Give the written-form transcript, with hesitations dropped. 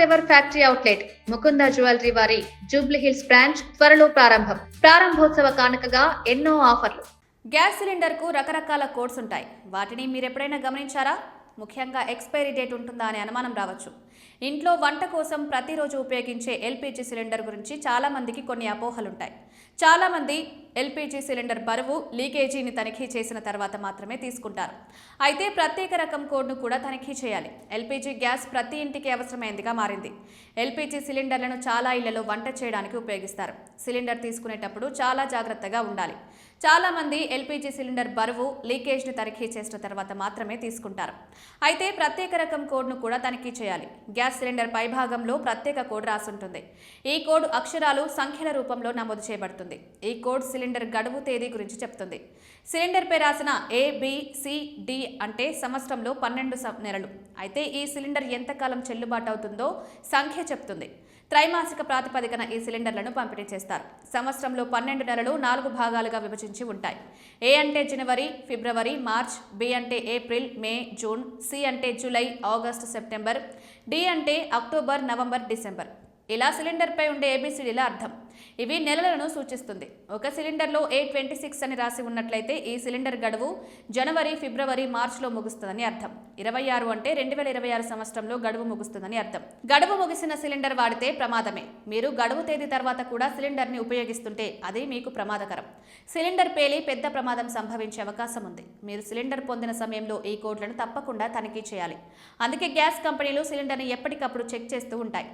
First ever factory outlet Mukunda jewellery వారి Jubilee hills branch త్వరలో ప్రారంభోత్సవ కానుకగా ఎన్నో ఆఫర్లు. గ్యాస్ సిలిండర్కు రకరకాల కోడ్స్ ఉంటాయి. వాటిని మీరెప్పుడైనా గమనించారా? ముఖ్యంగా ఎక్స్పైరీ డేట్ ఉంటుందా అనే అనుమానం రావచ్చు. ఇంట్లో వంట కోసం ప్రతిరోజు ఉపయోగించే ఎల్పీజీ సిలిండర్ గురించి చాలామందికి కొన్ని అపోహలుంటాయి. చాలామంది ఎల్పీజీ సిలిండర్ బరువు, లీకేజీని తనిఖీ చేసిన తర్వాత మాత్రమే తీసుకుంటారు. అయితే ప్రత్యేక రకం కోడ్ను కూడా తనిఖీ చేయాలి. ఎల్పీజీ గ్యాస్ ప్రతి ఇంటికి అవసరమైందిగా మారింది. ఎల్పీజీ సిలిండర్లను చాలా ఇళ్లలో వంట చేయడానికి ఉపయోగిస్తారు. సిలిండర్ తీసుకునేటప్పుడు చాలా జాగ్రత్తగా ఉండాలి. చాలామంది ఎల్పీజీ సిలిండర్ బరువు, లీకేజ్ని తనిఖీ చేసిన తర్వాత మాత్రమే తీసుకుంటారు. అయితే ప్రత్యేక రకం కోడ్ను కూడా తనిఖీ చేయాలి. గ్యాస్ సిలిండర్ పైభాగంలో ప్రత్యేక కోడ్ రాసుంటుంది. ఈ కోడ్ అక్షరాలు, సంఖ్యల రూపంలో నమోదు చేయబడుతుంది. ఈ కోడ్ సిలిండర్ గడువు తేదీ గురించి చెప్తుంది. సిలిండర్పై రాసిన ABCD అంటే సంవత్సరంలో 12 నెలలు. అయితే ఈ సిలిండర్ ఎంతకాలం చెల్లుబాటు అవుతుందో సంఖ్య చెప్తుంది. త్రైమాసిక ప్రాతిపదికన ఈ సిలిండర్లను పంపిణీ చేస్తారు. సంవత్సరంలో 12 నెలలు 4 భాగాలుగా విభజించి ఉంటాయి. A అంటే జనవరి, ఫిబ్రవరి, మార్చ్, B అంటే ఏప్రిల్, మే, జూన్, C అంటే జూలై, ఆగస్టు, సెప్టెంబర్, D అంటే అక్టోబర్, నవంబర్, డిసెంబర్. ఇలా సిలిండర్పై ఉండే ABCDల అర్థం. ఇవి నెలలను సూచిస్తుంది. ఒక సిలిండర్లో A26 అని రాసి ఉన్నట్లయితే ఈ సిలిండర్ గడువు జనవరి, ఫిబ్రవరి, మార్చిలో ముగుస్తుందని అర్థం. 26 అంటే 2026 సంవత్సరంలో గడువు ముగుస్తుందని అర్థం. గడువు ముగిసిన సిలిండర్ వాడితే ప్రమాదమే. మీరు గడువు తేదీ తర్వాత కూడా సిలిండర్ని ఉపయోగిస్తుంటే అది మీకు ప్రమాదకరం. సిలిండర్ పేలి పెద్ద ప్రమాదం సంభవించే అవకాశం ఉంది. మీరు సిలిండర్ పొందిన సమయంలో ఈ కోడ్లను తప్పకుండా తనిఖీ చేయాలి. అందుకే గ్యాస్ కంపెనీలు సిలిండర్ని ఎప్పటికప్పుడు చెక్ చేస్తూ ఉంటాయి.